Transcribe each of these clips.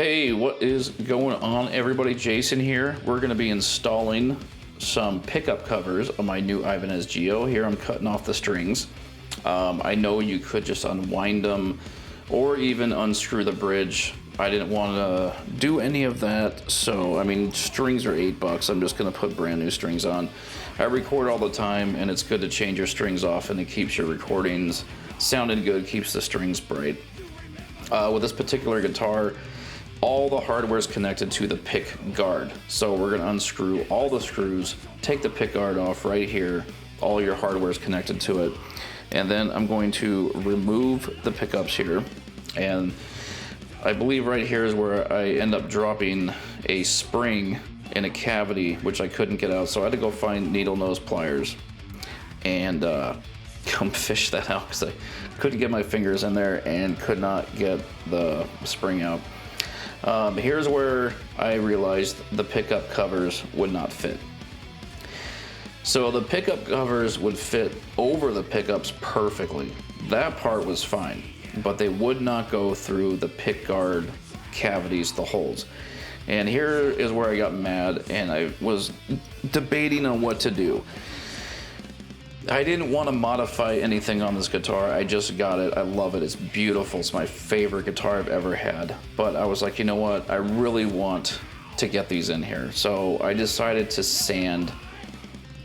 Hey, what is going on, everybody? Jason here. We're going to be installing some pickup covers on my new Ibanez Gio. Here I'm cutting off the strings. I know you could just unwind them or even unscrew the bridge. I didn't want to do any of that, so I mean, strings are $8. I'm just going to put brand new strings on. I record all the time, and it's good to change your strings off, and it keeps your recordings sounding good, keeps the strings bright. With this particular guitar, all the hardware is connected to the pick guard. So we're going to unscrew all the screws, take the pick guard off right here. All your hardware is connected to it. And then I'm going to remove the pickups here. And I believe right here is where I end up dropping a spring in a cavity, which I couldn't get out. So I had to go find needle nose pliers and come fish that out because I couldn't get my fingers in there and could not get the spring out. Here's where I realized the pickup covers would not fit. So the pickup covers would fit over the pickups perfectly. That part was fine, but they would not go through the pick guard cavities, the holes. And here is where I got mad, and I was debating on what to do. I didn't want to modify anything on this guitar. I just got it. I love it. It's beautiful. It's my favorite guitar I've ever had. But I was like, you know what? I really want to get these in here. So I decided to sand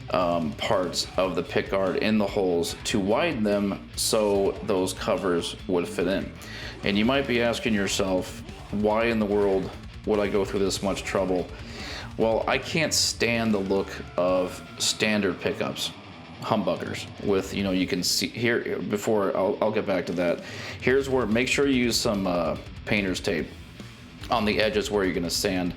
parts of the pickguard in the holes to widen them so those covers would fit in. And you might be asking yourself, why in the world would I go through this much trouble? Well, I can't stand the look of standard pickups. Humbuckers with, you know, you can see here before I'll get back to that. Here's where, make sure you use some painter's tape on the edges where you're going to sand,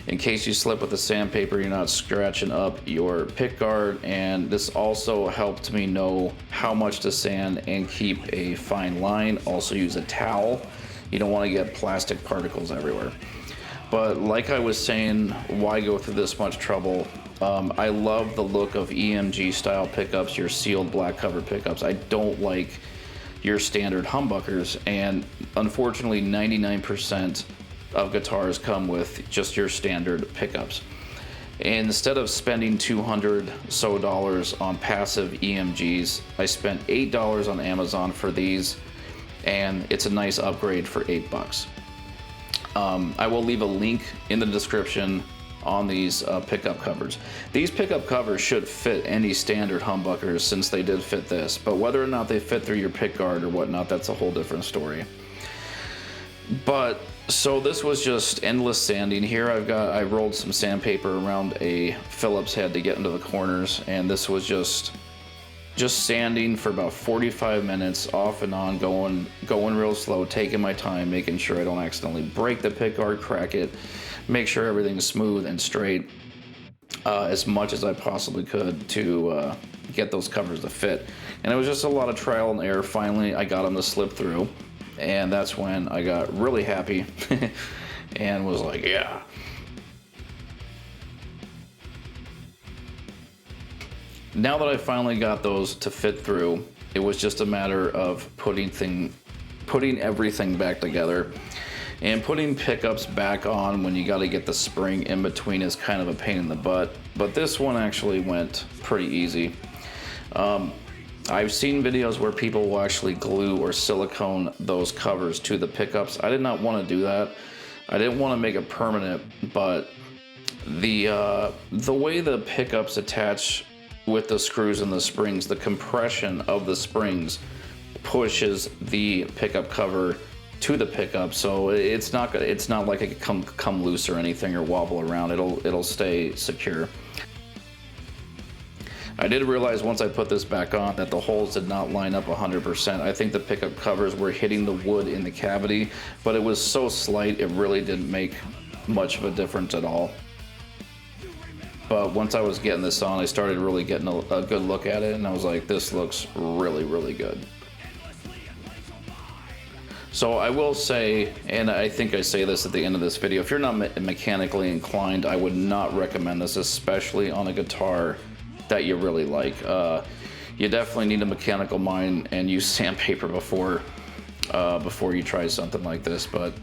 in case you slip with the sandpaper, you're not scratching up your pick guard. And this also helped me know how much to sand and keep a fine line. Also use a towel. You don't want to get plastic particles everywhere. But like I was saying, why go through this much trouble? I love the look of EMG style pickups, your sealed black cover pickups. I don't like your standard humbuckers, and unfortunately 99% of guitars come with just your standard pickups. And instead of spending $200 so on passive EMGs, I spent $8 on Amazon for these, and it's a nice upgrade for $8. I will leave a link in the description on these pickup covers. These pickup covers should fit any standard humbuckers since they did fit this, but whether or not they fit through your pick guard or whatnot, that's a whole different story. But so this was just endless sanding. Here I rolled some sandpaper around a Phillips head to get into the corners, and this was just sanding for about 45 minutes off and on, going real slow, taking my time, making sure I don't accidentally break the pick guard, crack it, make sure everything's smooth and straight as much as I possibly could to get those covers to fit. And it was just a lot of trial and error. Finally, I got them to slip through, and that's when I got really happy and was like, yeah. Now that I finally got those to fit through, it was just a matter of putting everything back together. And putting pickups back on when you got to get the spring in between is kind of a pain in the butt. But this one actually went pretty easy. I've seen videos where people will actually glue or silicone those covers to the pickups. I did not want to do that. I didn't want to make it permanent, but the way the pickups attach with the screws and the springs, the compression of the springs pushes the pickup cover to the pickup, so it's not like it can come loose or anything or wobble around. It'll stay secure. I did realize once I put this back on that the holes did not line up 100%. I think the pickup covers were hitting the wood in the cavity, but it was so slight it really didn't make much of a difference at all. But once I was getting this on, I started really getting a good look at it, and I was like, this looks really, really good. So I will say, and I think I say this at the end of this video, if you're not mechanically inclined, I would not recommend this, especially on a guitar that you really like. You definitely need a mechanical mind and use sandpaper before you try something like this. But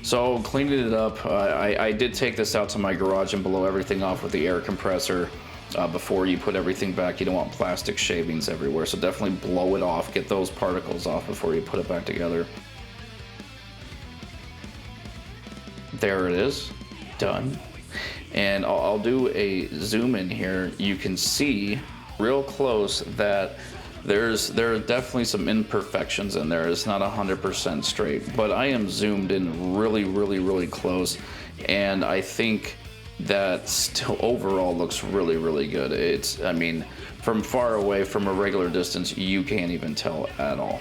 So cleaning it up, I did take this out to my garage and blow everything off with the air compressor. Before you put everything back, you don't want plastic shavings everywhere, so definitely blow it off, get those particles off before you put it back together. There it is, done. And I'll do a zoom in here. You can see real close that there are definitely some imperfections in there. It's not 100% straight, but I am zoomed in really close, and I think that still overall looks really good. It's, I mean, from far away, from a regular distance, you can't even tell at all.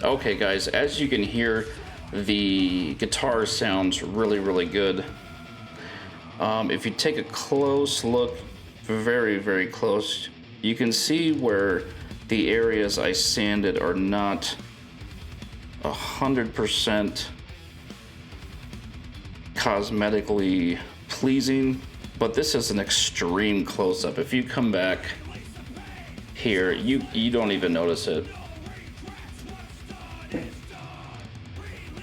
Okay guys, as you can hear, the guitar sounds really good. If you take a close look, very close, you can see where the areas I sanded are not 100% cosmetically pleasing, but this is an extreme close-up. If you come back here, you don't even notice it.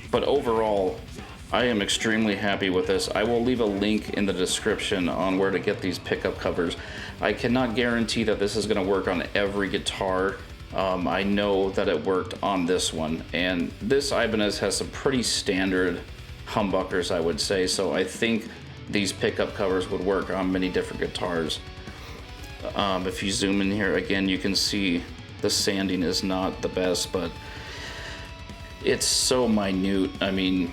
But overall, I am extremely happy with this. I will leave a link in the description on where to get these pickup covers. I cannot guarantee that this is going to work on every guitar. I know that it worked on this one, and this Ibanez has some pretty standard humbuckers, I would say, so I think these pickup covers would work on many different guitars. If you zoom in here again, you can see the sanding is not the best, but it's so minute. I mean,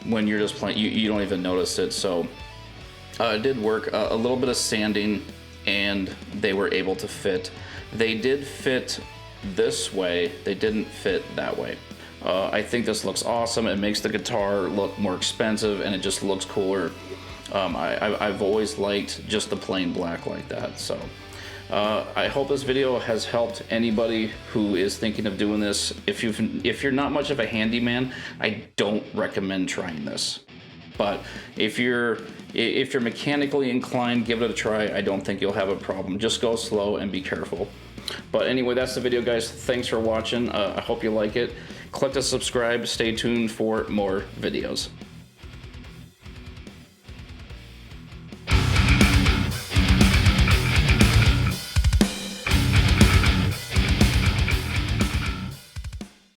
when you're just playing, you don't even notice it. So it did work. A little bit of sanding and they were able to fit. They did fit this way, they didn't fit that way. I think this looks awesome. It makes the guitar look more expensive and it just looks cooler. I've always liked just the plain black like that. So I hope this video has helped anybody who is thinking of doing this. If you're not much of a handyman, I don't recommend trying this. But if you're mechanically inclined, give it a try. I don't think you'll have a problem. Just go slow and be careful. But anyway, that's the video, guys. Thanks for watching. I hope you like it. Click to subscribe. Stay tuned for more videos.